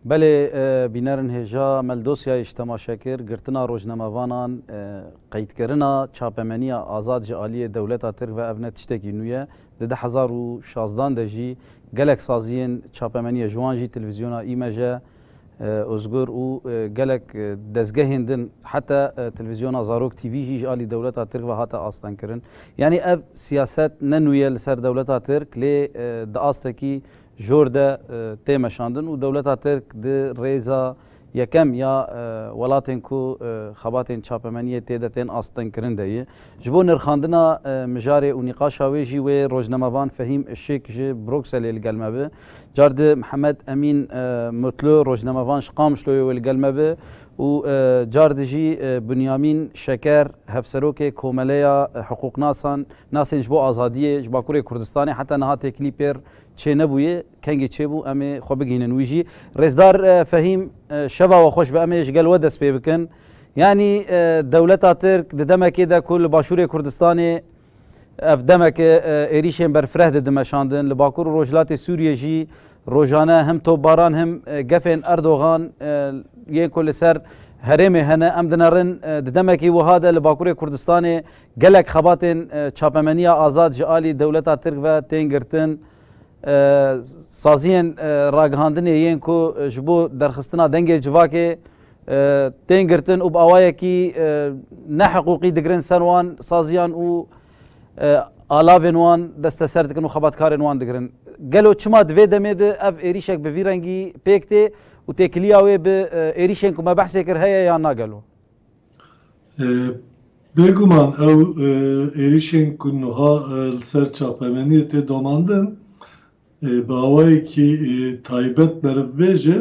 بله بینرن هجا مل دوسیایش تماشا کرد گرتنا روزنامه‌وانان قید کردنا چاپمنی آزاد جالی دولت ترک و ابنت تشتکی نویه ده 2016 دجی گلک سازین چاپمنی جوانجی تلویزیونا ایمجا ازگر و گلک دزگهندن حتی تلویزیونا زاروک تیوی جی جالی دولت ترک و حتی آستان کردن یعنی اف سیاست ننویه لسر دولت ترک لی داستکی جورده تیمشاندن و دولت ترک ده ریزا یکم یا ولاتن کو خباتن چاپمنیه تیدتن آستن کرنده یه جبو نرخاندنا مجاره و نقاش هاویجی و روزنامه‌وان فهیم الشیک جه بروکسل الگلمه به جارد محمد امین مطلو روزنامه‌وان شقامشلوی الگلمه به و جاردجی بنیامین شکر هفسروک کوملیا حقوق ناسن جبو آزادیه جباکوری کردستانی حتی نهات کلیپر چه نبویه کنگی چه بو امی خو بگینن ویجی رزدار فهیم شبا و خوش به امیش گل ودس پی بکن یعنی دولت ترک دمک ده کل باشور کردستانی اف دمک ایریشن برفره دمشاندن لباکور روجلات سوریه جی روزانه هم توباران هم گفن اردوغان یه کل سر هرم هنه ام دنرن دمکی وهذا لباکور کردستانی گلک خباتن چاپمنی آزاد جالی دولت ترک و تنگرتن سازین راگهاندنی یین کو جبو درخستنا دنگ جواکه تنگرتن و باوایه کی نه حقوقی دگرن سنوان سازیان و آلاوین وان دست سرد کنو خبات کارن وان دگرن گلو چما دوی دمید اف ایریشک به ویرنگی پیکته و تکلیاوی به ایریشن کو ما بحث کر هيا یا ناگلو بگمان او ایریشن کنو ها سر چاپمنی ته دوماندن باوایی که تایبت برفویجه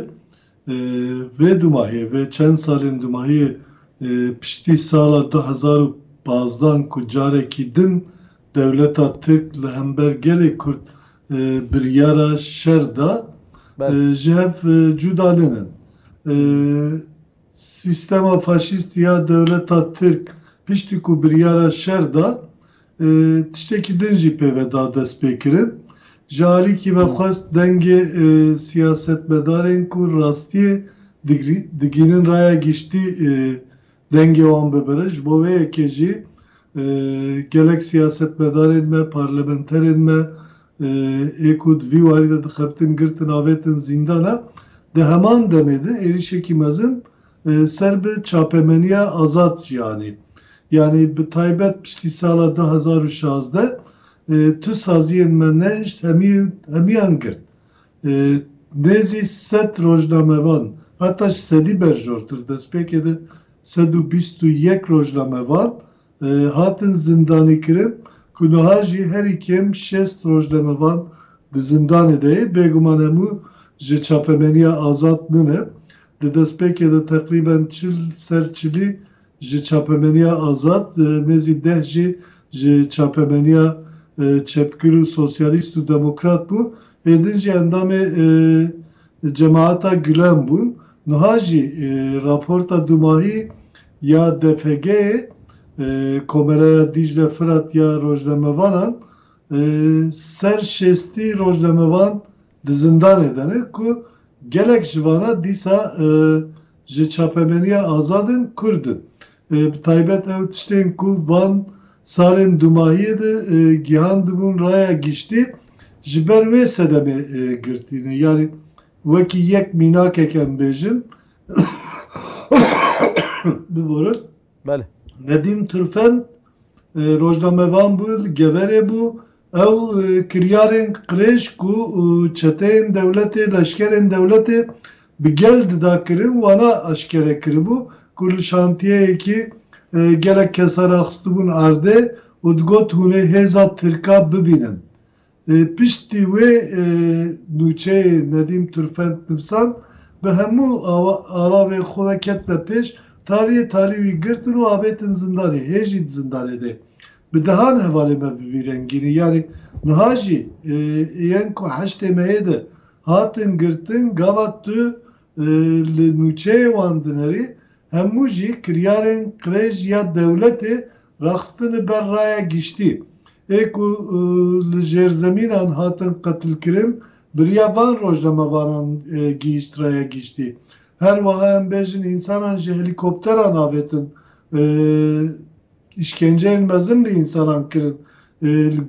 و دوماهی و چند سالین دوماهی پشتی سال 2015 کجاره کی دن دولتا ترک لهمبر گلی کرد بریارا شردا جهف جودالینن سیستما فاشیست یا دولتا ترک پشتی کو بریارا شردا تشتکی دنجی پیودا دست بکرن جاری کی بخواست دنگ سیاست مدارن کو راستی دگینن رaya geçti denge وان ببرش بوه کجی gelek siyaset medarın me parlamenterin me ekud vivari de xabtin girtin avetin zindana de hemen demedi erişekimezin serbe çapemeniye azat yani bir taybet pişti sala 2016 tu saziyen me ne işte hemiyan girt nezi set rojnamevan hatta sedi berjortur despeke de sedu bistu yek rojnamevan hatin zindani kirin kunuhaji her ikem şest rojnamevan de zindani de begumanemu je çapemeniye azat nene de despeke de takriben çil serçili je çapemeniye azat nezi dehji je çapemeniye çepkiri sosyalist u demokrat bu edince endame cemaata gülen bun nuhaji raporta dumahi ya DFG Komera Dicle Fırat ya rojnamevanan ser şesti rojnamevan zindan edene ku gelek jivana disa je çapemeniye azadın kurdun taybet evtişten ku van salin dumahiye de gihandibun raya geçti jiber ve sedeme girtiğini yani vaki yek minak eken bejin bu boru بله Nedim Türfen rojnamevan bu gevere bu ev kiryarın kreş ku çeteyin devleti leşkerin devleti bir geldi da kirin vana aşkere kiri bu kul şantiye ki gelek keser akstı bun arde udgot hune heza Türka bibinin pişti ve nuçe Nedim Türfen nifsan ve hemu ala ve xuveketle peş tarihi girtin o abetin zindanı, hecid zindanı de. Bir daha hevale me rengini yani nahaji yenko haştemeye de hatin girtin gavattu nuçe vandıneri hemmuji kiryarın krej ya devleti rakstını berraya geçti. Eko jerzeminan hatin katil kirin biriya van rojnamavanan giyiştiraya geçti. Her vaha em bejin insanan ji helikopteran avetin işkence elmezin li insanan kirin.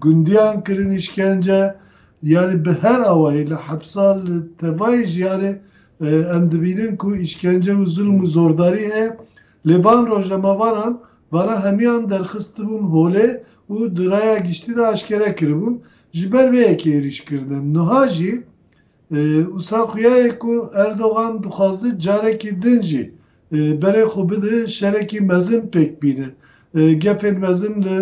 Gündiyan kirin işkence yani bi her avayla hapsal tevayj yani em dibinin ku işkence ve zulm zordari he levan rojnamavanan bana hemiyan derxistibun hole u diraya geçti de aşkere kiribun jiber ve eki eriş kirdin. Nuhaji usa xuyayê ku Erdoğan dixwaze carekî din jî berê xwe bide şerekî mezin pêk bîne. Gefên mezin li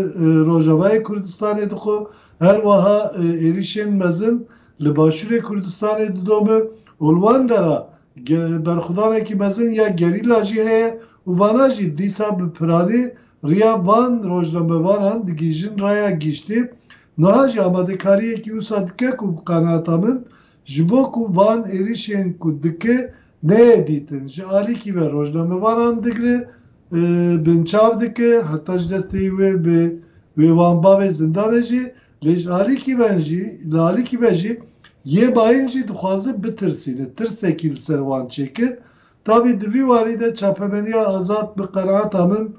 Rojavayê Kurdistanê dixwe her wiha êrişên mezin li Başûrê Kurdistanê didome û li wan dera berxwedanekî mezin ya gerîla jî heye û vana jî dîsa bi piranî riya van rojnamevanan digîjin raya giştî. Niha jî amadekariyekî wisa dike ku bi qenaata min ji bo ku van êrişên ku dike neyê dîtin ji alîkî ve rojnamevanan digre binçav dike heta ji destê wê wê wan bavê zindanê jî lê ji alîkî ve jî li alîkî ve jî yê bayîn jî dixwaze bitirsîne tirsekî li ser wan çêke. Tabî di vî warî de çapemeniya azad bi qenaata min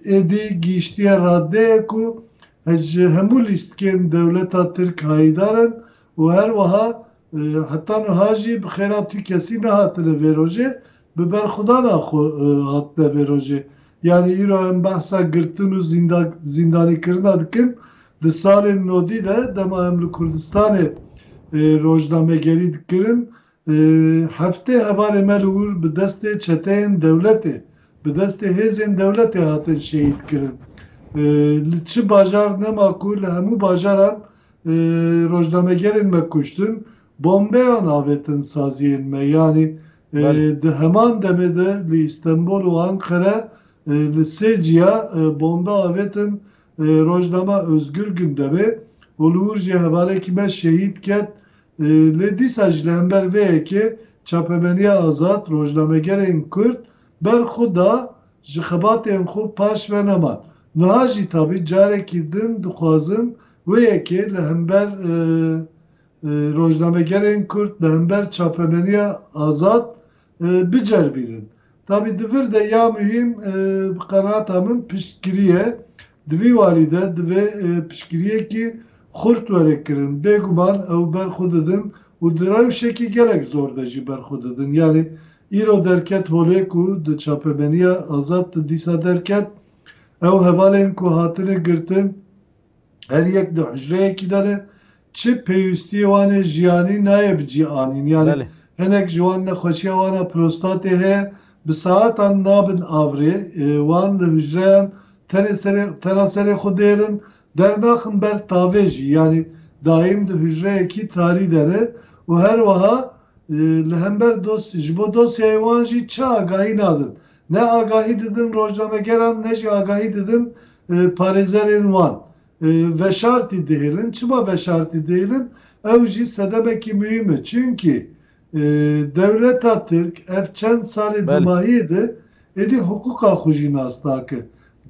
êdî gîştiye raddeyê ku ji hemû lîstikên dewleta Tirk hayîdarin û her wiha heta niha jî bi xêra tû kesî nehatine vê rojê bi berxwedana xwe hatine vê rojê. Yani îro em behsa girtin û zindanîkirina dikin di salên nodî de dema em li Kurdistanê rojnamegerî dikirin heftê hevalê me li wir bi destê çeteyên dewletê bi destê hêzên dewletê hatin şehîd kirin. Li çi bajar nema ku li hemû bajaran rojnamegerên me kuştin bombeyan avetin saziyên me yani di heman demê de li İstanbul û Ankara li sê ciya bombe avetin rojnama Özgür Gündemê û li wir jî hevalekî me şehîd ket lê dîsa ji li hember vê yekê çapemeniya azad rojnamegerên Kurd berxuda ji xebatên xwe paş ve neman. Niha jî tabî carekî din dixwazin wê yekê li hember rojnamegerên Kurd li hember çapemeniya azad biceribînin. Tabî di vir de ya mühim bi qenaata min piştgiriye di vî warî de divê piştgiriyekî xurt were kirin. Bêguman ew berxwe didin û di rewşekî gelek zor de jî berxwe didin. Yani îro derket holê ku di çapemeniya azad di dîsa derket ew hevalên ku hatine girtin her yek di hicreyekî de ne çi pêwîstiyê wan ê jiyanî naye bicî anîn. Yani hinek ji wan nexweşiya wan a prostatê heye bi saetan nabin avrê wan li hicreyan tena serê xwe dêrin dernaxin ber tavê jî yani daîm di hicreyekî tarî de ne û her wiha li hember ji bo dosyayê wan jî çi agahî nadin. Ne agahî didin rojnamegeran ne jî agahî didin parêzerên wan. Veşartî dihêlin. Çima veşartî dihêlin? Ew jî sedemekî mühim e. Çünkü devleta Tirk ev çend salê dimahiyê de êdî huquqa xwe jî nas dake.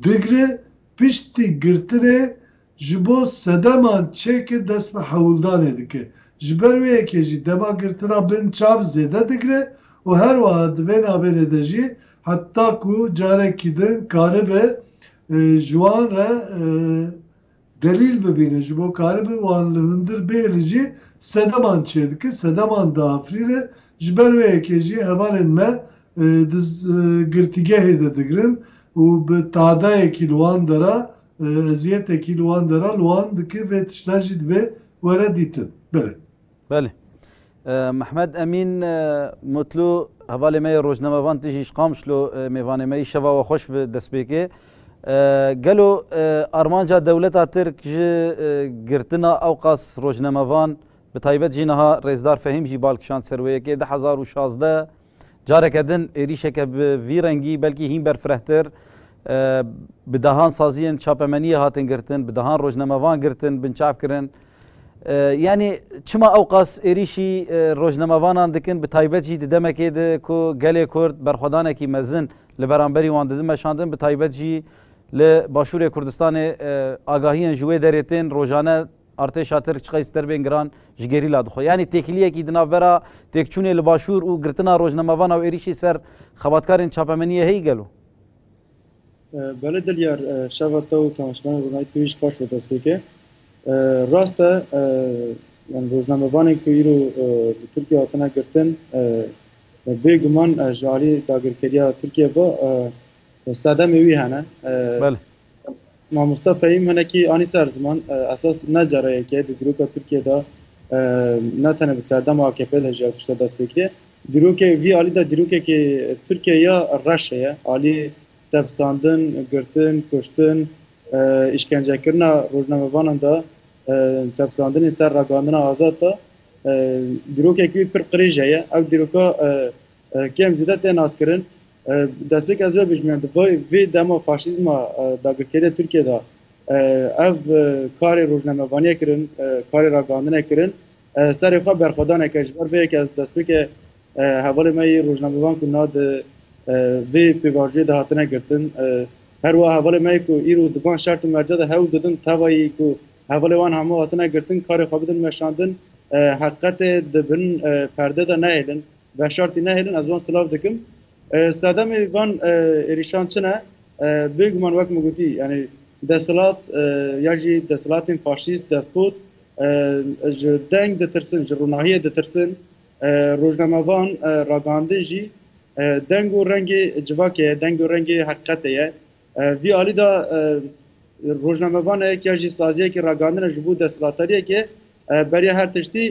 Digre piştî girtinê ji bo sedeman çêkê dest bi hewildanê dike. Ji ber wê yekê jî dema girtina bin çav zêde digre û her wiha di vê navê de jî heta ku carekî din karibe ji wan re delîl bibîne ji bo karibe wan li hundir bêhêlî jî sedeman çê dike. Sedeman diafirîne ji ber wê yekê jî hevalên me di girtîgehê de digirin û bi tadayekî li wan dera eziyetekî li wan dera li wan dike vê tiştê jî divê were dîtin. Bele. Bele. Mehmed Emîn mutlu hevalê me yê rojnamevan tijî işqamişlo mêvanê me yî şeva we xweş bi destpêkê. Gelo armanca dewleta Tirk ji girtina ewqas rojnamevan bi taybet jî niha rêzdar Fehîm jî balkişand ser wê yekê 2016 careke din êrişeke bi vî rengî belkî hîn berfirehtir bi dehan saziyên çapemeniyê hatin girtin bi dehan rojnamevan girtin binçav kirin. Yani çima ewqas êrişî rojnamevanan dikin bi taybet jî di demekê de ku gelê Kurd berxwedanekî mezin li beramberî wan didin meşandin bi taybet jî li Başûrê Kurdistanê agahiyên ji wê derê tên rojane ارتشا ترک چقیس دربین گران جگریلا دخو یعنی تکلیه کی دنابرا تکچونه لباشور و گرتنا روزنامه‌وان و ایریشی سر خباتکارین چاپمنیه هی گلو بله دلیار شبات و تماشاگران روزنامه تویش پاش به دست بگه راسته yani روزنامه‌وانی که ایرو ترکیه هاتنه گرتن بگمان جاری داگرکریا ترکیه با صدم وی هنه بله ما مستفیم هنه که آنی سر زمان اساس نجاره که دروکا ترکیه دا نه تنه بسردم AKP لجا کشته دست بگیره دروکه وی آلی دا دروکه که ترکیه یا رشه آلی تبساندن گرتن کشتن işkence kirna roznamevana da tepsandinê ser ragandina azad da dîrokekî wî pir qirêj heye ev dîroka kêm zêde tê naskirin destpêk ez vê bijmiyan vê dema faşîzma dagirkeriya Tirkiye da ev karê rojnamevaniyê kirin karê ragandinê kirin serê xwe berxwedaneke ji ber vê yekê ez destpêkê hevalê me yê rojnamevan ku na di vê pêvajiyê de hatine girtin her wa hevalê me ku îro divan şert û merca de hewl didin tevayî ku hevalê wan hemû hatine girtin karê xwe bidin meşandin heqetê dibin perde de nehêlin ve şartî nehêlin ez wan silav dikim sedemê van êrîşan çi ne bêguman wek min gotî yani desthilat ya jî desthilatên faşîst despot ji deng ditirsin ji rûnahiyê ditirsin rojnamevan ragandin jî deng û rengê civakê ye deng û rengê heqetê ye vî alî da rojnamevaneke ya jî saziyekê ragandine ji bo desthilatariyekê beriya her tiştî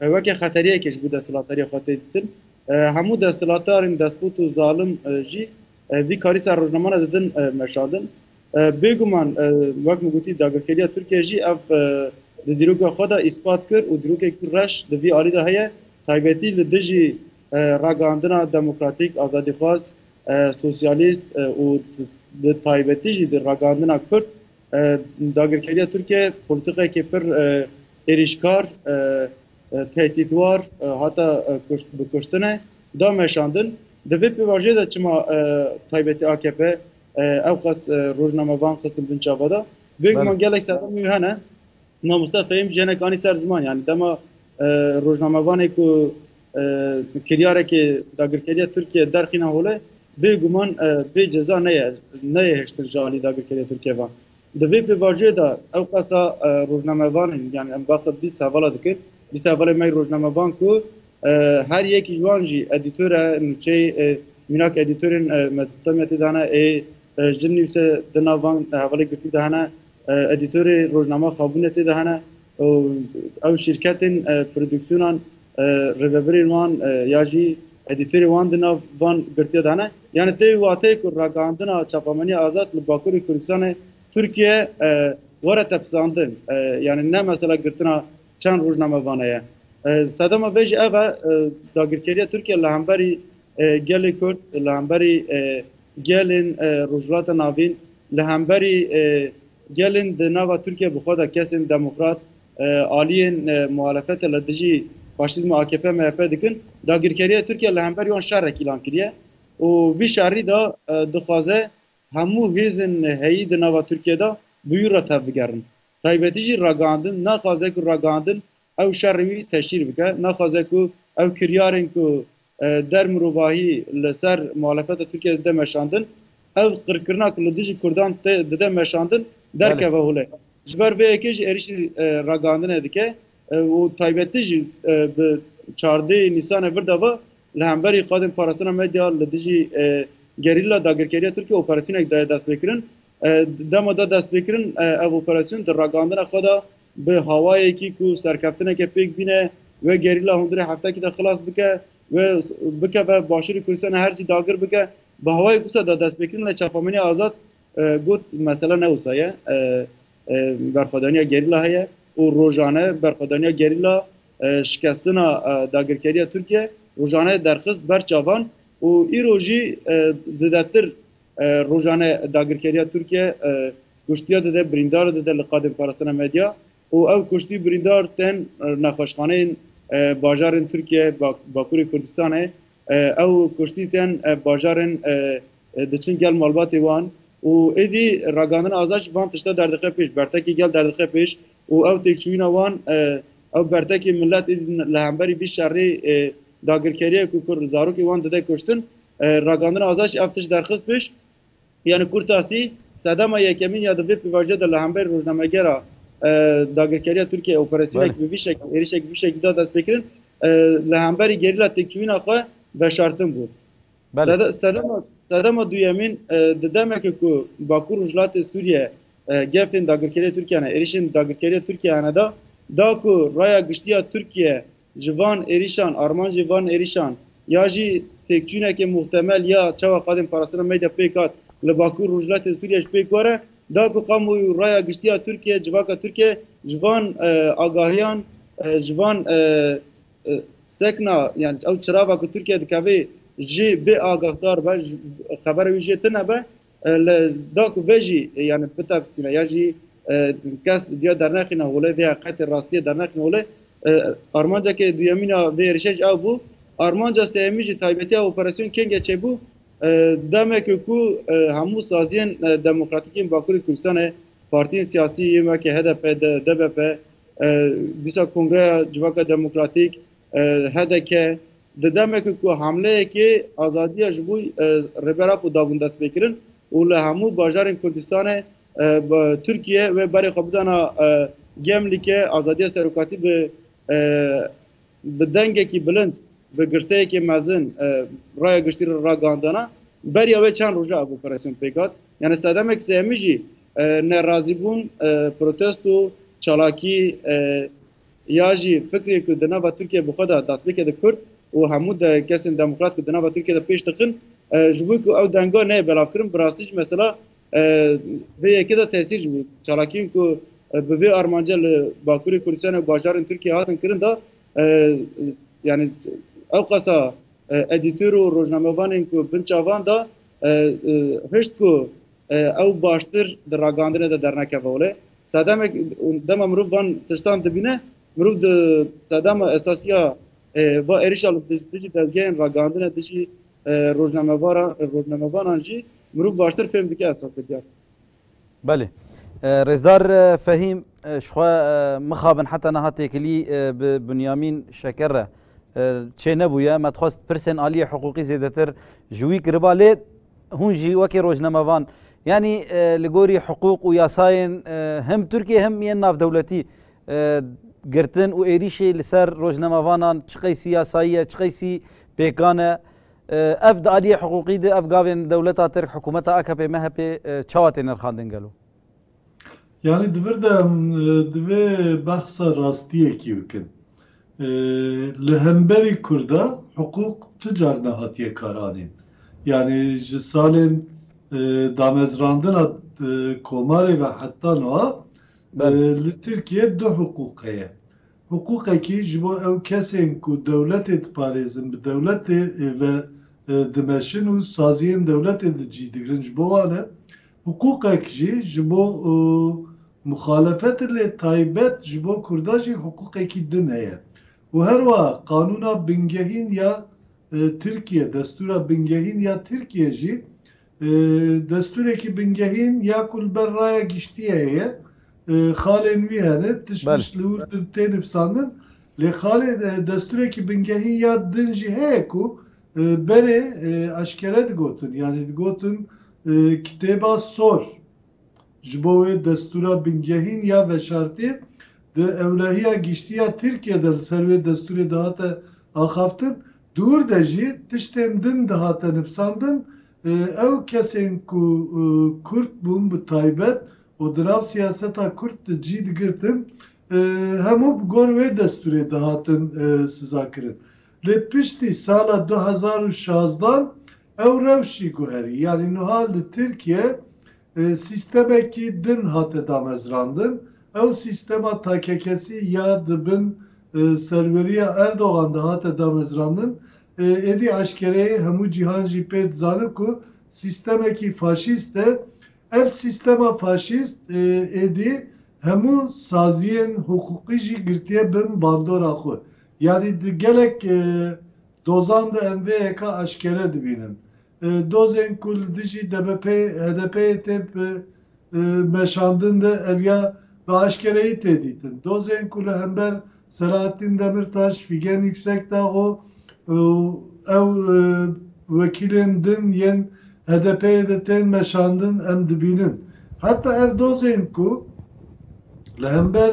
wekê xeteriyekê ji bo desthilatariya xwe tê ditin hemû desthilatarên despot û zalim jî vî karî ser rojnamana didin meşandin bêguman wek min gotî dagirkeriya Tirkiye jî ev di dîroka xwe de îspat kir û dîrokekî reş di vî alî de heye taybetî li dijî ragandina demokratîk azadîxwaz sosyalîst û di taybetî jî di ragandina Kurd dagirkeriya Tirkiye polîtikekê pir êrîşkar tehdîtwar hata bikuştinê da meşandin di vê pêvajiyê de çima taybetî AKP ew qas rojnamevan xistin bin çava da bêguman gelek sedemî hene mamoste fehim jinek anî ser ziman yani dema rojnamevanê ku kiryarekê dagirkeriya Tirkiye derxîna hole bêguman bê ceza neye hiştin ji alî dagirkeriya Tirkiye van di vê pêvajiyê de ew qasa rojnamevanên yani em baxsa bîst hevala dikin bîst hevalê me rojnamevan ku her yekî ji wan jî edîtör e nûçeyê mînak edîtörên Mezopotamyayê de hene jin nûse di nav van hevalê girtî de hene edîtörê rojname xwebûnê tê de hene ew şîrketên prodüksyonan rêveberên wan ya jî edîtörê wan di nav van girtiye de hene yani tê wateyê ku ragandina çapameniya azad li Bakurê Kurdistanê Tirkiye were tepsandin yani ne mesela girtina çend rojnamevan heye sedema vê jî ev e dagirkeriya Tirkiye li hemberî gelê Kurd li hemberî gelên rojhilata navîn li hemberî gelên di nava Tirkiye bi xwe de kesên demokrat aliyên muhalefetê li dijî faşîzma AKP MHP dikin dagirkeriya Tirkiye li hemberî wan şerrekî lan kiriye û vî şerrî da dixwaze hemû hêzên heyî di nava Tirkiye da bûyî re tev bigerin taybetî jî ragandin naxwaze ku ragandin ew şerrê wî teşhîr bike naxwaze ku ew kiryarên ku der mirovahî li ser muhalefeta Tirkiye dide meşandin ev qirkirina ku li dijî Kurdan tê dide meşandin derkeve hole ji ber vê yekê jî êrişî ragandinê dike û taybetî jî bi çardê Nîsanê vir de ve li hemberî qadên parastina medya li dijî gerîla dagirkeriya Tirkiye operasyonek daye destpêkirin dema da destpêkirin ev operasyon di ragandina xwe de bi hawayekî ku serkeftineke pêk bîne ve gerîla hundirê heftekî de xilas bike ve bike ve Başûrê Kurdistanê her cî dagir bike bi hawayê wisa da destpêkirin li çapameniya azad got mesela ne wisa ye berxwedaniya gerîla heye û rojane berxwedaniya gerîla şikestina dagirkeriya Tirkiye rojane derxist ber çavan û îro jî zêdetir rojane dagirkeriya Tirkiye kuştiya dide birîndar dide li qadên parastina medya û ew kuştî birîndar tên nexweşxaneyên bajarên Tirkiye Bakurê Kurdistanê ew kuştî tên bajarên diçin gel malbatê wan û êdî ragandina azad ji van tişta derdixwe pêş bertekî gel derdixwe pêş و او تکچوینا وان او برتکی ملت لهمبری بی شری داگرکریه که کر زاروکی وان داده کشتن راگاندن آزاش افتش درخست بش yani Kurtasi sedema yekemîn ya divê pîvaje de li hember rojnamegera dagirkeriya Türkiye operasyoneke bi vî şekilde êrişek bi vî şekilde da dest pêkirin li hemberî gerîla têkçûyîna xwe veşartin bû. Sedema duyemîn di demeke ku Bakur Rojhilatê Sûriye gefên dagirkeriya Tirkiyeyê êrişên dagirkeriya Tirkiyeyê da ku raya giştiya Tirkiye ji van êrişan arman jî van êrişan ya jî têkçûneke muhtemel ya çawa qadên parastina medya pêk hat li Bakur Rojhilatê Sûriye ji pêk were da ku qamoyî raya giştiya Tirkiye civaka Tirkiye ji van agahiyan ji van sekna yani ew çirava ku Tirkiye dikeve jî bê agahdar be xebera wî jê tune be da ku vê jî yani bitefsîne ya jî kes diya dernexîne holê vê qetê rastiye dernexîne holê armanceke duyemîna vê êrişê ji ew bû armanca sêyemî jî taybetiya operasyon kengê çêbû demeke ku hemû saziyên demokratîkên Bakurê Kurdistanê partiyên siyasî yên weke HDP, DBP, dîsa Kongreya Civaka Demokratîk, HDK di demeke ku hamleyekê azadiya ji bo rêbera ku dabûn dest pêkirin û li hemû bajarên Kurdistanê Tirkiye ve berê xwe bidana Gemlîkê azadiya serokatî bi dengekî bilind bi girseyekê mezin raya giştî ragandana beriya wê çend roja ev operasyon pêk hat. Yani sedemek sêyemî jî nerazîbûn, protesto, çalakî ya jî fikrê ku di nava Tirkiye bi xwe de destpêkê di Kurd û hemû de kesên demokrat ku di nava Tirkiye de pêş dikin ji bo ku ew denga neyê belavkirin bi rastî jî mesela vê yekê de tesîr ji bo çalakiyên ku bi vê armanca li Bakurê Kurdistanê bajarên Tirkiye hatin kirin da yani ew qasa edîtör û rojnamevanên ku bin çavan da hişt ku ew baştir di ragandinê de dernekeve olê sedemek dema mirov van tiştan dibîne mirov di sedema esasiya va êrişa li dijî dezgehên ragandinê dijî rojnamevanan jî mirov baştir fêm dike esas dike. Belê. Rêzdar Fehîm ji xwe mixabin heta niha têkilî bi Bunyamîn Şeker re çê nebûye me dixwast pirsên aliyê hiqûqî zêdetir ji wî kiriba lê hûn jî wekî rojnamevan yani li gorî hiqûq û yasayên hem Tirkiye hem yên navdewletî girtin û êrişê li ser rojnamevanan çi qeysî yasayî ye çi qeysî pêkan e ev di aliyê hiqûqî de ev gavên dewleta Tirk hikûmeta AKP MHP çawa tê nirxandin gelo. Yani divir de divê behsa rastiyekî bikin. Li hemberî Kurda hukuk ti car nehatiye karanîn. Yani ji salên damezrandina komarê ve heta niha li Tirkiye du hukuk heye. Hukukekî ji bo ew kesên ku dewletê diparêzin bi dewletê ve dimeşin û saziyên dewletê de cî digirin ji bo wan e hukukek jî ji bo muxalefetê lê taybet ji bo Kurda jî hukukekî din heye. û her wa qanûna bingehîn ya Tirkiye, destûra bingehîn ya Tirkiye jî destûrekî bingehîn ya ku li ber raya giştî heye xalên wî hene tişmiş li wir tê nivîsandin lê xalê destûrekî bingehîn ya din jî heye ku berê eşkere digotin yani digotin kitêba sor ji bo wê destûra bingehîn ya veşartî di ewlehiya giştiya Tirkiye'de li ser wê destûrê dihate axaftin dûr de jî tiştên din dihate nivîsandin ew kesên ku Kurd bûn bi taybet û di nav siyaseta Kurd de cî digirtin hemû bi gor wê destûrê dihatin sizakirin. Lê piştî sala 2016 ew rewşî guherî yani niha li Tirkiye sistemekî din hate damezrandin ew sistema takekesî ya dibin serveriya Erdogan da hate damezrandin êdî eşkereyê hemû cîhan jî pê dizanî ku sistemekî faşîst e ev sistema faşîst êdî hemû saziyên hukukî jî girtiye bin bandora xwe yani di gelek dozan da em vê heka eşkere dibînin dozên ku li dijî DBP HDP'yê tê meşandin de ev ya ve aşkereyi teditin. Dozen kule hember Selahattin Demirtaş, Figen Yüksekdağ ev vekilin din yen HDP'ye de ten meşandın em dibinin. Hatta ev dozen ku lehember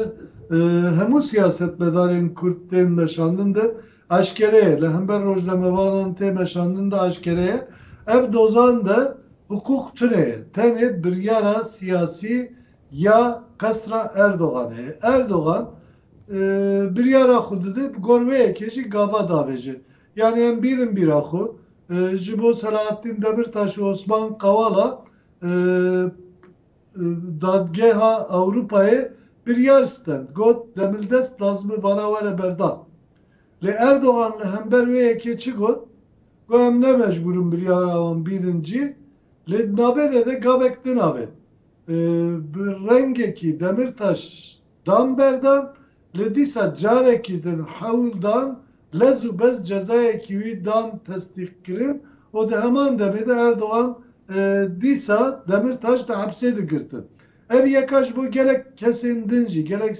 hemu siyasetmedarın Kürt ten meşandın da aşkereye, lehember rojlemevanan ten meşandın da aşkereye ev dozan da hukuk türeye, tene bir yara siyasi ya kasra Erdoğan'e. Erdoğan bir yara xudu gorveye keşi gava daveci. Yani en birin bir axu Jibo Selahattin Demirtaş Osman Kavala dadgeha Avrupa'ya bir yer stand. Got demildest lazımı bana vere berdan. Le Erdoğan'la hember ve ekeçi got ve hem ne mecburum bir yaravan birinci le nabele de gabekti nabe. Rengeki Demirtaş Damber'dan le disa careki den havuldan lezu bez cezayeki vi dan tasdik kirin o da hemen demede Erdoğan disa Demirtaş da hapse de girtin. Ev yakaş bu gerek kesin dinci, gerek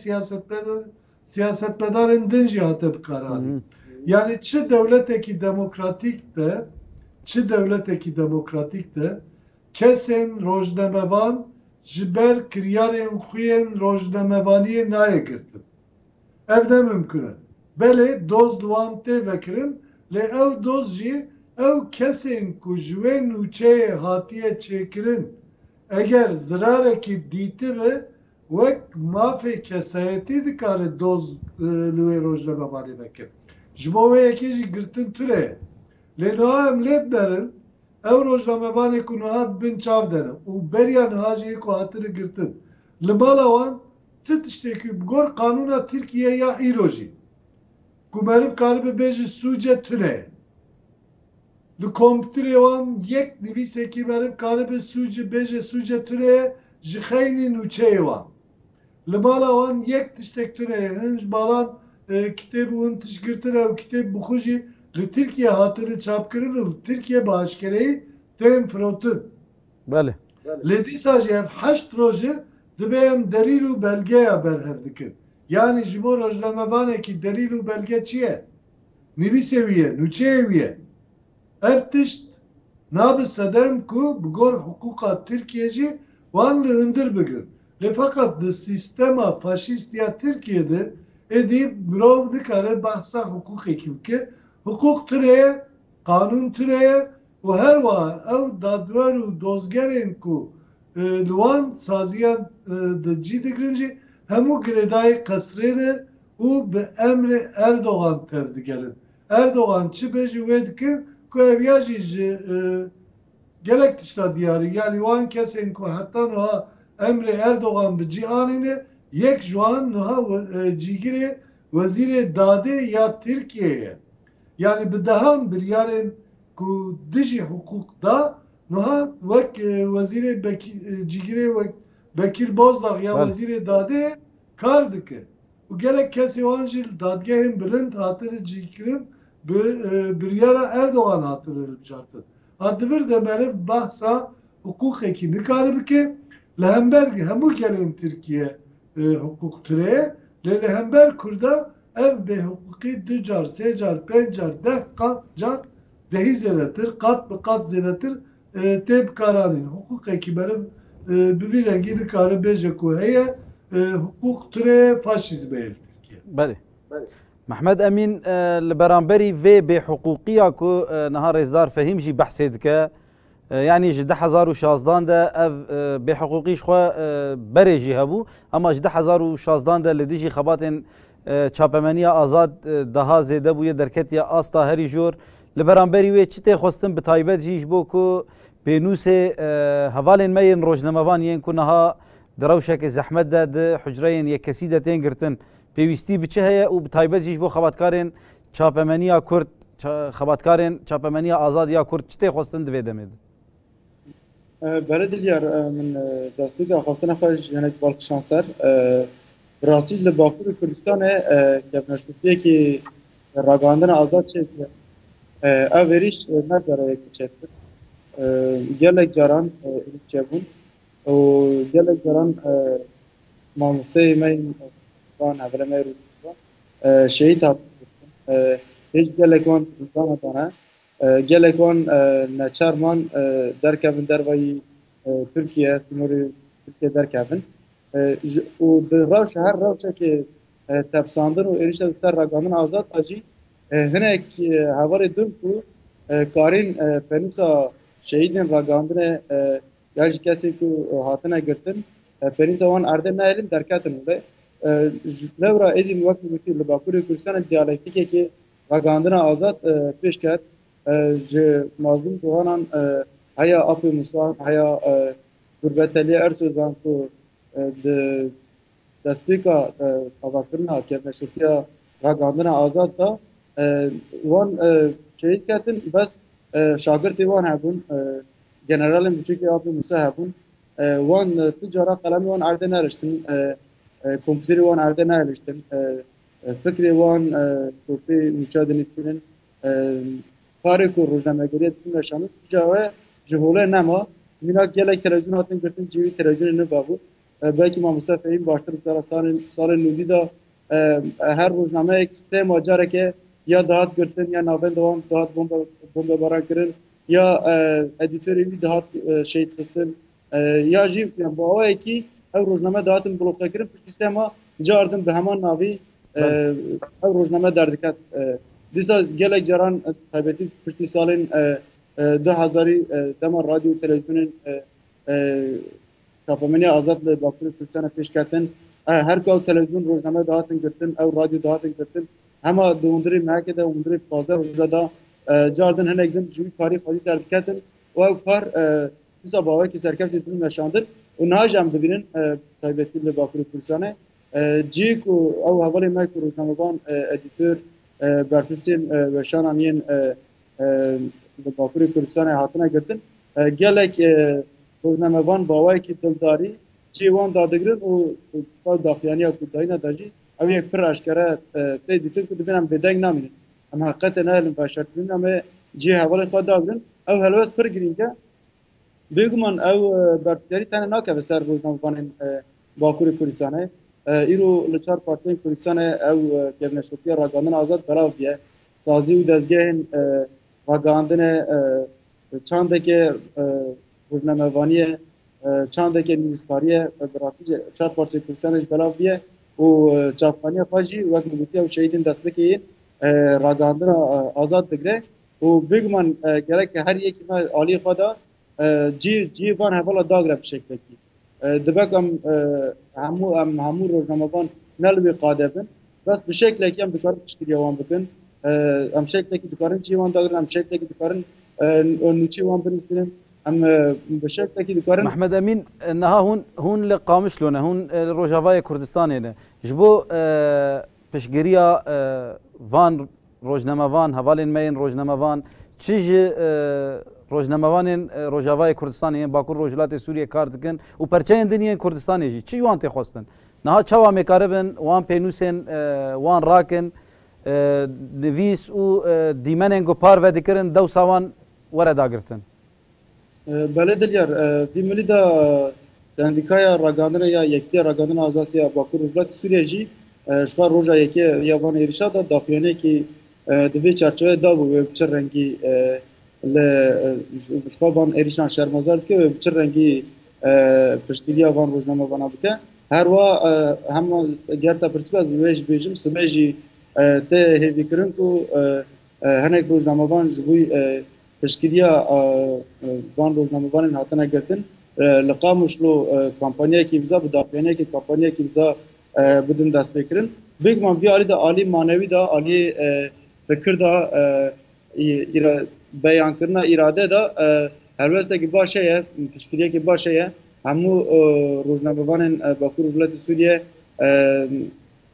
siyasetmedarın dinci hatep kararı. Yani çi devleteki demokratik de kesin rojnemevan jiber kiryarın xuyen rojnemevaniye naye girtin. Evde mümkün. Bele doz duante vekirin le ev dozji ev kesin ku jüven uçeye hatiye çekirin eğer zırareki diti ve vek mafi kesayeti dikare doz lüve rojleme bari vekir. Jmove ekici girtin türe. Le noha emlet derin ev rojleme bari ku noha bin çav derin. U beriyan haciyi ku hatırı girtin. Limalavan tit işteki gor kanuna Türkiye ya iroji. Kumerib karbi beji suce türe. Li kompütüre wan yek nivîsekî merib karibe suce beje suce türeye ji xeynî nûçeyê wan. Li mala wan yek tiştek türeye hinc balan kitêbû hûn tişgirtire ew kitêb bixwe jî li Tirkiye hatire çapkirin û Tirkiye bi aşkereyî tên firotin. Belê. Lê dîsa jî ev heşt rojê dibe em delîl û belgeya berhev dikin. Yani ji bo rojnamevanekî delîl û belge çi ye? Nivîsê wî ye, nûçeyê wî ye. Ev tişt nabi sedem ku bigor hukuka Türkiye'ci vanlı hındır bigir. Le fakat de sistema faşistiya Türkiye'de edip birov dikare bahsa hukuk ekibke hukuk türeye, kanun türeye ve her va ev dadveru dozgerin ku luan saziyan de cidigrinci hemu gredayı kasrere u be emri Erdoğan tevdi gelin. Erdoğan çi beji vedkin ku evyajî ji gelek tişta diyarı yani wan kesên ku heta niha emrê Erdoğan bi cîhanîne yek ji wan niha cîgirê wezîrê dadê ya Tirkiyeyê. Yani bi dehan biryarên ku dijî hukukda niha wek wezîrê cîgirê wek Bekir Bozdağ ya wezîrê dadê kar dike. û gelek kesê wan jî dadgehên bilind hatire cîkirin biryara Erdoğan hatırlayıp çarptı. Adıvır da benim bahsa hukuk ekini karibike lehember hemu gelin Türkiye hukuk türeye lehember kurda ev be hukuki dücar, secar, pencar, car dehi zenetir, kat be kat zenetir teb karanin. Hukuk ekiberim bir rengini karibece kuheye hukuk türeye faşizme el. Beli. محمد امین لبرانبری و به حقوقیا کو نهار ازدار فهم جی بحث دکه یعنی جده 1016 ده به حقوقیش خو برجی هبو اما جده 1016 ده لدیجی خباتن چاپمنی آزاد daha زیاده بوی درکت یا آستا هری جور لبرانبری و چته خواستن به تایبت جیش بو کو بنوس حوالن مین روزنامه‌وان ین کو نها دروشک زحمت ده حجرین یک کسیده تن گرتن پیوستی بچه هیا و بتایبت جیش بو خباتکارن چاپمنیا کرد خباتکارن چاپمنیا آزاد یا کرد چته خواستن دوی دمید برای دیگر من دستی که خواستن خواهش یعنی بالک شانسر راستی لباکور کردستان که نشوفیه که راگاندن آزاد چه اوریش نداره که چه گلک جاران چه بون و گلک جاران مامۆستای مەین وان هەبرەمەی شەهید هاتبوون هیچ gelek wan dametane gelek wan neçarman derkevin dervayî Tirkiye sınırı Tirkiye derkevin û di rewş her rewşekê tepsandin û êrişa ser ragamın azad acî hinek hevalê din ku karên penûsa şehîdên ragandinê ya ji kesê ku hatine girtin penîsa wan erdê nehelin derketin wê lewra êdî wek gotî li Bakurê Kurdistanê diyalektikekê ragandina azad pêş ket ji mazlûm ciwanan heya Apê Musa heya Gurbeteliya Ersozan ku di destpêka avakirina kevneşirtiya ragandina azad da wan şehîd ketin bes şagirtê wan hebûn generalên biçûkê Apê Musa hebûn wan ti cara qalemê wan erdê neriştin komputerê wan erdê nehêliştin fikrê wan topê nûçe dinîstînin karê ku rojnamegeriya din weşanî ca we ji holê nema mînak gelek televizyûn hatin girtin civî televizyonê nibabû belkî Mamoste Fehîm baştir dikare salên nûdî da her rojnameyek sêma careke ya dihat girtin ya navbenda wan dihat bombebaran kirin ya edîtörê wî dihat şehîd xistin ya jî bi awayekî ew rojname dihatin blokekirin piştî sêma cardin bi heman navî ew rojname derdiket dîsa gelek caran taybetî piştî salên 2000 dema radyo û televizyonên çapemeniya azad li Bakurê Kurdistanê pêş ketin her ku ew televizyon rojname dihatin girtin ew radyo dihatin girtin hema di hundirê mehekê de hundirê 15 roja da cardin hinek din ji wî karî xwedî derdiketin û ew kar dîsa bawekî serkeftê din weşandin û niha jî em dibînin taybetî li Bakurê Kurdistanê cî ku ew hevalê me ku rojnamevan edîtör berpirsên weşanan yên li Bakurê Kurdistanê hatine girtin gelek rojnamevan bawayekî dildarî cî wan dadigirin û daxuyaniya kurdayîna da jî ew yek pir eşkere tê dîtin ku dibin em bêdeng namînin em heqetê nehelin veşarkirin em ê cî hevalê xwe dagrin ew helwest pir girîng e bêguman ew berpirsiyarî tenê nakeve ser rojnamevanên Bakurê Kurdistanê îro li çar partiyên Kurdistanê ew kevneşirtiya ragandina azad belav biye sazî û dezgehên ragandinê çandeke rojnamevaniyê çandeke nivîskariyê birastî çar partiyên Kurdistanê ji belav biye û çavxaniya xwe jî wek min gotiye ew şehîdên destpêkê yên ragandina azad digre û bêguman gerek her yekî me aliyê xwe da cî van hevala dagre bi şeklekî dibek em hemû rojnamevan ne li wê qade bin bes bi şeklekî em dikarin piştgiriya wan bikin em şeklekî dikarin cî wan dagrin em şeklekî dikarin nûçî wan binîşînin em bi şeklekî dikarin Mehmed Emîn niha hûn li Qamişlo'ne hûn li Rojavayê Kurdistanê ne ji bo piştgiriya van rojnamevan hevalên me yên rojnamevan çi ji rojnamevanên Rojavayê Kurdistanê yên Bakur Rojhilatê Sûriyê kar dikin û perçeyên din yên Kurdistanê jî çi wan tê xwestin niha çawa mêkaribin wan pênûsên wan rakin nivîs û dîmenên gupar vedikirin dewsa wan were dagirtin Belê dilyar vî milî da sendîkaya ragandina ya yektiya ragandina azad ya Bakur Rojhilatê Sûriye jî ji xwe roja yekê ya van êrişa da daxuyaniyekî di vê çerçeveyê dabû wê bi çi rengî ji xwe van êrişan şermezar bike wê bi çi rengî piştgiriya van rojnamevana bike her wa hema gerta pirtûka ez wê jî bêjim sibê jî tê hêvîkirin ku hinek rojnamevan ji bo piştgiriya van rojnamevanên hatine girtin li Qamişlo kampanyayekî imza bi daxuyaniyekî kampanyayekî imza bidin destpêkirin bêguman vî alî de alî manewî da alî fikir da beyankirina îrade da helwestekî baş heye piştgiriyekî baş heye hemû rojnamevanên Bakur Rojhilatê Sûriye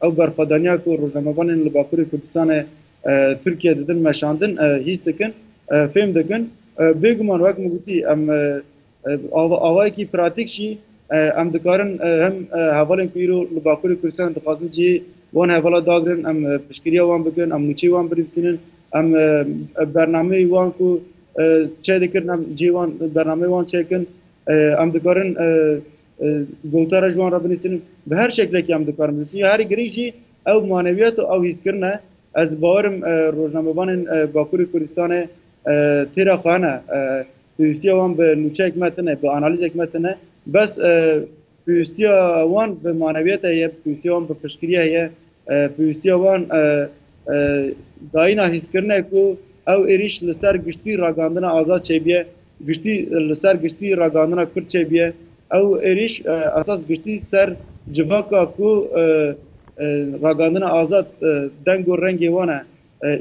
ew berxwedaniya ku rojnamevanên li Bakurê Kurdistanê Tirkiye didin meşandin hîs dikin fêm dikin bêguman wek min gotî em awayekî pratik jî em dikarin hem hevalên ku îro li Bakurê Kurdistanê dixwazin cî wan hevala dagrin em piştgiriya wan bikin em nûçê wan binivîsînin em bernameyê wan ku çê dikirin em cî wan bernameyê wan çêkin em dikarin گوتارا جوان را بنویسن به هر شکلی که هم دکار بنویسن یا هر گریجی او معنویت او هیز کرنه از باورم روزنامه‌بان باکوری کردستان تیرا خانه پیوستی وان به نوچه حکمتنه به آنالیز حکمتنه بس پیوستی وان به معنویت هیه پیوستی وان به پشکری هیه پیوستی وان داینا هیز کرنه که او ایریش لسر گشتی راگاندن آزاد چه بیه گشتی لسر گشتی راگاندن کرد چه بیه او ایریش اساس گشتی سر جواکا کو راگاندن آزاد دنگ و رنگی وانه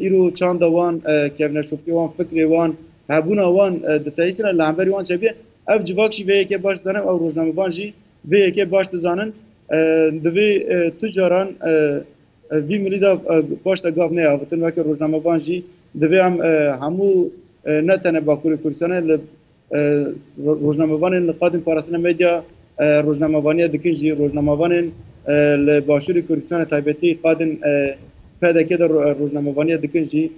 ایرو چاند وان کevne شوکی وان فکری وان هبونا وان دتایسنا لامبری وان چه بیه اف جواکشی به که باش زنم او روزنامه بانجی به که باش زنن دوی تجاران وی ملی دا باش تا گاف نه افتن وقت روزنامه بانجی دوی هم همو نتنه باکوری کردستان روزنامه بان قادم پاراستن مدیا روزنامه بانی دکنجی روزنامه بان لباشوری کردستان تایبتی قادم پیدا کرده روزنامه بانی دکنجی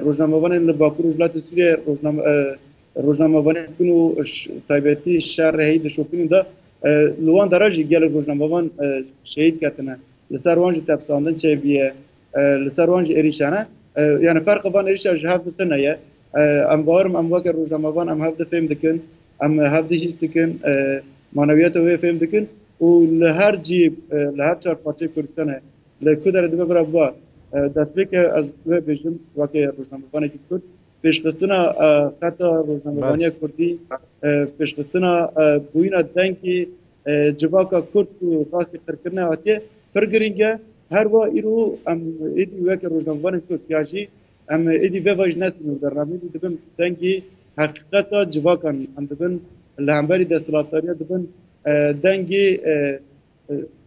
روزنامه بان لباکور وزارت سوریه روزنامه بانی کنو تایبتی شهر هید شوپین دا لوان دراجی گل روزنامه بان شهید کردنه لسر وانج تبساندن چه بیه لسر وانج اریشانه yani fark van eriş hafta ne am bağırım am vakit rozdama van am hafta film dikin am hafta his dikin maneviyat ve film dikin o her cib her çar parça Kürdistan'a le kadar dibe beraber dastbek az ve bejim vakit rozdama van ki Kürt peşkastına hatta rozdama vaniye Kürdi peşkastına buyuna denki civaka Kürt kasti kırkına atiye pergeringe her va iru am edi vek rozdamvan Türkiye'ji am edi vevaj nesin derramı dibim dengi hakikata civakan am dibin lambari deslatarya dibin dengi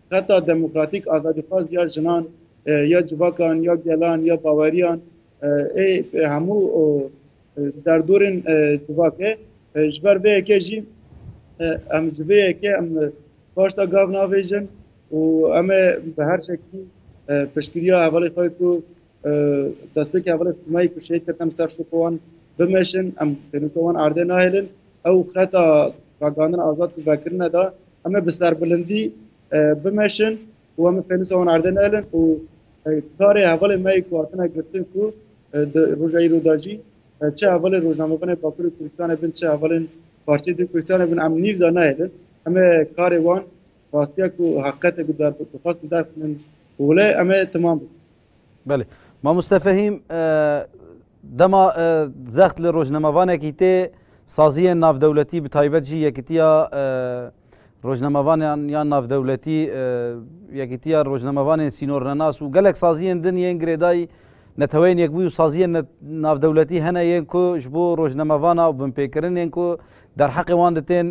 hatta demokratik azadi faz ya jinan ya civakan ya gelan ya bavarian hamu derdurun civake jber ve keji am jbe ke am başta gavna vejin و اما به هر شکلی پشکریا اولی خواهی که دسته که اولی فرمایی که شهید کتم سر شکوان بمشن ام تنوکوان عرده نایلن او خطا راگاندن آزاد که بکرنه دا اما به سربلندی بمشن و اما تنوکوان عرده نایلن و کار اولی مایی که آتنا گرتن که روژایی رو داجی چه اولی روزنامه بانه باکر کردستان بین چه اولی پارچه دی کردستان بین ام نیر دا نایلن اما کار وان راستیا کو حقیقت گذار تو خاص در من ولا اما تمام بله ما مستفهیم دما زخت لروجنامه‌وانه کیته سازی ناو دولتی به تایبت جی یکتیا روجنامه‌وان یا ناو دولتی یکتیا روجنامه‌وان سینور ناس و گلک سازی دنیا انگریدای نتوین یک بو سازی ناو دولتی هنه یکو جبو روجنامه‌وان او بن پیکرن یکو در حق واندتن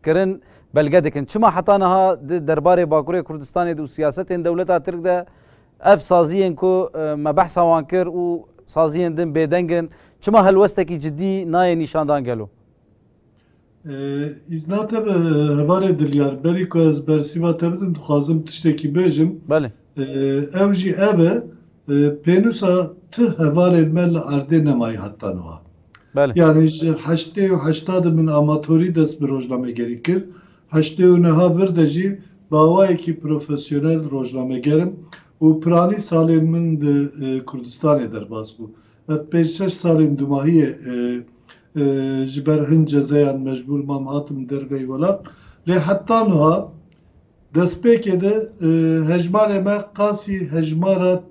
کرن بلگدکن چما حتانها درباره باکوری کردستان دو سیاست دولت ترک ده اف سازیان کو ما بحث وانکر و سازیان دن بدنگن چما هلوستکی جدی نای نشاندان گلو ایزناته به هواره دلیار بری که از برسیوا تبدیم دخوازم تشتکی بیجم بله اوجی اوه پینوسا ته هواره مل ارده نمایی حتانها بله yani 80 من amatörü dest bir rojname gerekir. 80 neha verdeci bavayı ki profesyonel rojname gerim. U prani salin min de Kurdistan eder bas bu. 5-6 salin dumahiye jiber cezayan mecbur mam hatım dervey velat. Le hatta neha destpeke de hecmar eme kasi hecmarat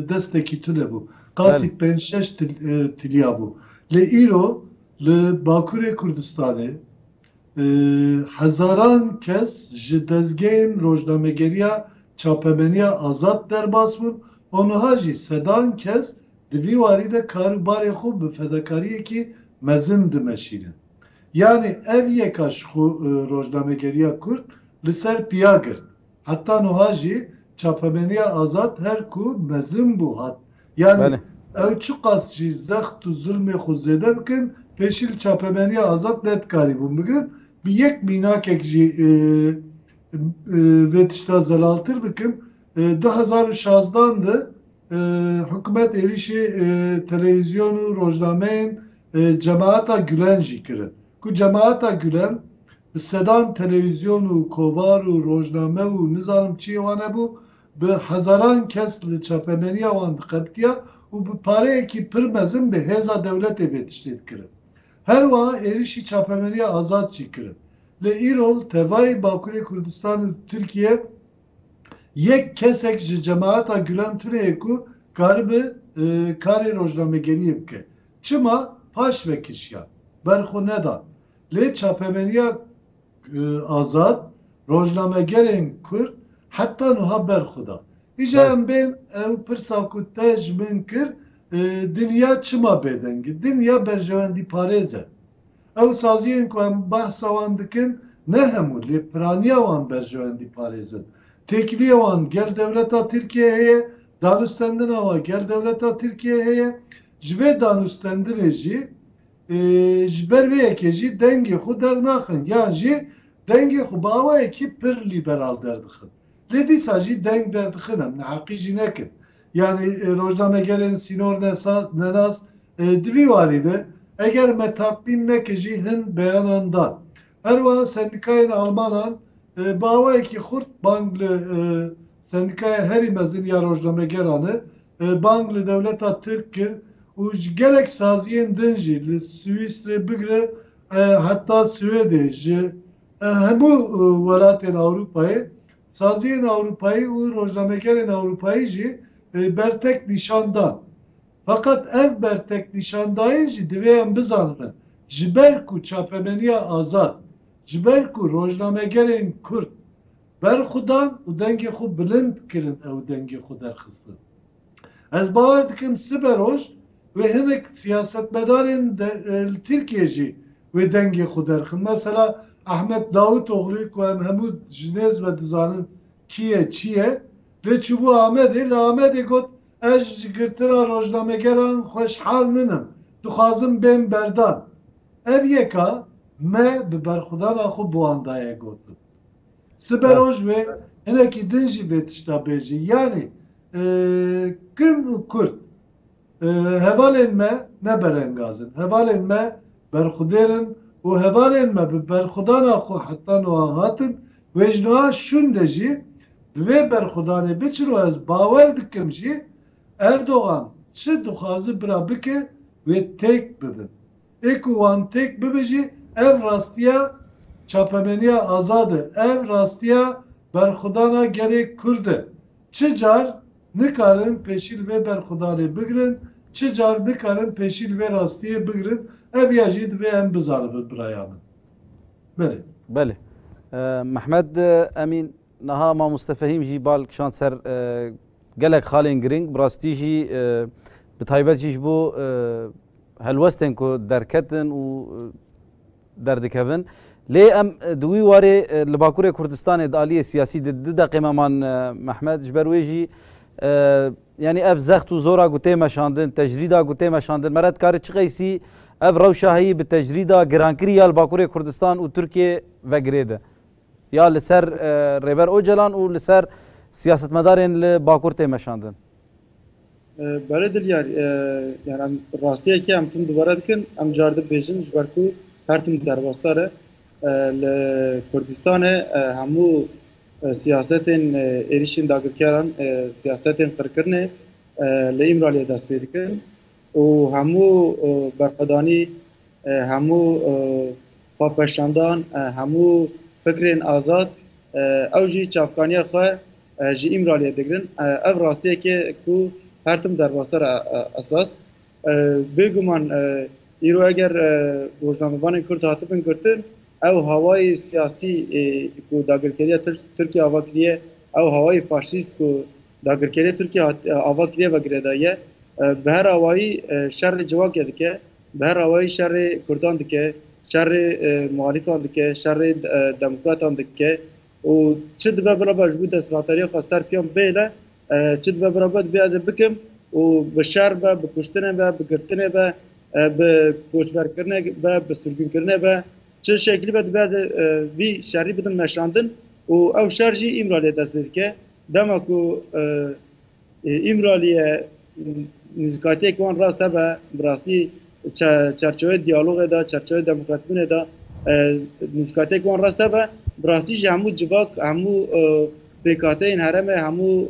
desteki tüle bu. Kasi 5-6 tilya bu. Le îro li Bakurê Kurdistanê hezaran kes ji dezgehên rojnamegeriya çapemeniya azad derbas bûn û niha jî sedan kes di vî warî de karûbarê xwe bi fedakariyekî mezin dimeşînin. Yani ev yeka ji rojnamegeriya Kurd li ser piya girt. Heta niha jî çapemeniya azad her ku mezin bû hat. Yani ev çu qas jî zext û zulmê xwe zêde bikin pêşîl çapemeniya azad netkarî bûn bigirin bi yek mînakek jî vê tişta zelaltir bikin 2016 de hikûmet êrişî televîzyon û rojnameyên Cemaata Gülen jî kirin. Ku Cemaata Gülen sedan televizyon û kovar û rojname û nizanim çi wan hebû bi hezaran kes li çapemeniya wan diqetiya û bi pareyekî pir mezin bi hêza dewletê vê tiştê dikirin. Her wiha êrişî çapemeniya azad jî kirin. Li îrol tevayê Bakurê Kurdistan û Tirkiye yek kesek ji cemaeta Gülen Tuneyê ku karibe karê rojnamegeriyê bike. Çima paş vekişiya berxwe neda. Lê çapemeniya azad rojnamegerên Kurd heta niha berxwe da. İja em bên ew pirsa ku te ji min kir dinya çima bêdengî? Dinya berjewendî parêz e. Ew saziyên ku em behsa wan dikin ne hemû lê piraniya wan berjewendî parêzin. Têkiliya wan gel dewleta Tirkiye heye, danûstendina wan gel dewleta Tirkiye heye. Ji vê danûstendinê jî ji ber vê yekê jî dengê xwe dernaxin yan jî dengê xwe bi awayekî pir lîberal derdixin. Lê dîsa jî deng derdixin em neheqî jî nekin. Yani rojnamegerên Sînor Nenas divî warî de eger me taqdîm neke jî hin beyanan dan. Her wiha sendikayên Almanan bi awayekî xurt bang li sendikaya herî mezin ya rojnamegeran e bang li dewleta Tirk kir û ji gelek saziyên din jî li Swîsrê bigire heta Swêdê ji hemû welatên Ewropayê saziyên Ewropayî û rojnamegerên Ewropayî jî bertek nîşan dan. Fakat ev bertek nîşandayîn jî divê em bizanin ji ber ku çapemeniya azad ji ber ku rojnamegerên Kurd berxwe dan û dengê xwe bilind kirin ew dengê xwe derxistin. Ez bawer dikim sibe roj ve hinek siyasetmedarên Tirkiye jî wê dengê xwe derxin. Mesela Ahmet Davutoğlu ku em hemû ji nêz ve dizanin kî ye çi ye lê çûbû Amedê li Amedê got ez ji girtina rojnamegeran xweşhal ninim. Dixwazim bên berdan. Ev yeka me bi berxwedana xwe bi wan daye gotin. Sibe roj ve hinekî din jî vê tişta bêjî. Yani kin û Kurd hevalên me ne berengazin. Hevalên me berxwedêrin û hevalên me bi berxwedana xwe heta niha hatin wê ji niha şûn de jî bi vê berxwedanê biçîro ez bawer dikim jî Erdoğan çi dixwaze bira bike wê têk bibin. Ê ku wan têk bibe jî ev rastiya çapemeniya azad e. Ev rastiya berxwedana gerê Kurd e. Çi car nikarin pêşîl vê berxwedanê bigirin, çi car nikarin pêşîl vê rastiyê bigirin. Ev ya jî divê em bizanibin biraya min. Belê. Belê. Mehmed Emîn niha mamoste Fehîm jî bal kişand ser gelek xalên giring bi rastî jî bi taybet jî ji bo helwestên ku derketin û derdikevin. Lê em di wî warê li Bakurê Kurdistanê di aliyê siyasî di du deqê meman Mehmed ji ber wê jî yani ev zext û zora gotê meşandin, tecrîda gotê meşandin. Me re dikare çi qeysî ev rewşa heyî bi tecrîda girankirî li Bakurê Kurdistan û Tirkiye vegirê de. Ya li ser Rêber Öcalan û li ser siyasetmedarên li Bakur tê meşandin. Belê dilyar yani em rastiyekê em tim dubare dikin em car dibêjin ji ber ku her tim derbastar e li Kurdistanê hemû siyasetên êrişên dagirkeran siyasetên qirkirinê li İmraliyê dest pê dikin û hemû berxwedanî hemû xwepeşandan hemû fikrên azad ew jî çavkaniya xwe ji İmraliyê digirin. Ev rastiyekê ku her tim derbastar esas bêguman îro eger rojnamevanên Kurd hatibin girtin ew hawayê siyasî ku dagirkeriya Tirkiye ava kiriye ew hawayê faşîst ku dagirkeriya Tirkiye ava kiriye vegire daye bi her awayî şerê civakê dike bi her awayî şerê Kurdan dike şerê muhalîfan dike şerê demokratan dike û çi dibe biraber ji bo desthilatariya xwe ser piyan bêle çi dibe biraber divê ez ê bikim û bi şer be bi kuştinê be bi girtinê be bi koçberkirinê be bi sürgûnkirinê be çi şeklî be divê ez ê vî şerî bidin meşandin û ew şer jî İmraliyê dest pê dike. Dema ku İmraliyê nizikatiyek wan rast hebe bi rastî çerçeveyê diyalogê da çerçeveyê demokratîbûnê da نزکاتی کن راسته به براستی جه همو جواک همو پیکاته این هرمه همو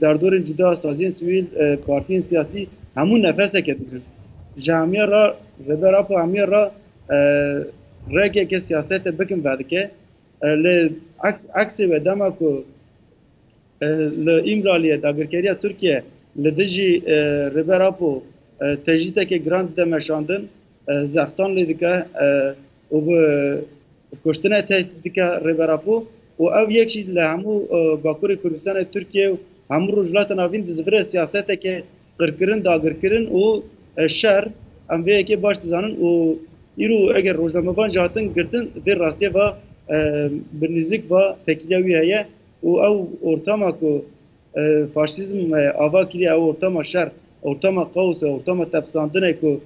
دردور جدا سازین سویل پارتین سیاسی همو نفسه که دکن جامعه را ربرا پا همیه را رگه که سیاست بکن بعد که عکس و دما کو لإمرالیه داگرکریه ترکیه لدجی ربراپو تجیته که گراند دمشاندن زختان لیدکه و به کشتنه تجیته ربراپو و او یکی لهمو باکوری کردستان ترکیه همو رجلات ناوین دزفره سیاسته که قرکرن داگرکرن و شر ام وی که باش تزانن و ایرو اگر روزنامه‌وان جهاتن گرتن به راستی و برنزیک و تکیه‌وی هیه و او ortama ku faşizm ava kiriye o ortama şer ortama kaos ortama tepsandine ku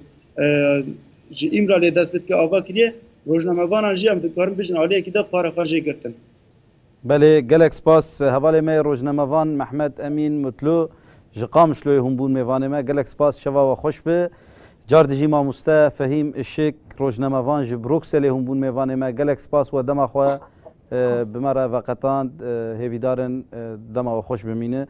ji İmralı'ya despet ki ava kiriye rojnamevanan jî em dikarin bijin aliyê ki de para xwe jê girtin. Belê gelek spas hevalê me rojnamevan Mehmed Emîn Mutlu ji Qamişloyê hûn bûn mêvanê me gelek spas şeva we xweş be. Car dijî mamoste Fehîm Işık rojnamevan ji Brukselê hûn bûn mêvanê me gelek spas we dema xwe بمرة وقتان هیویدارن دما و خوش بمینه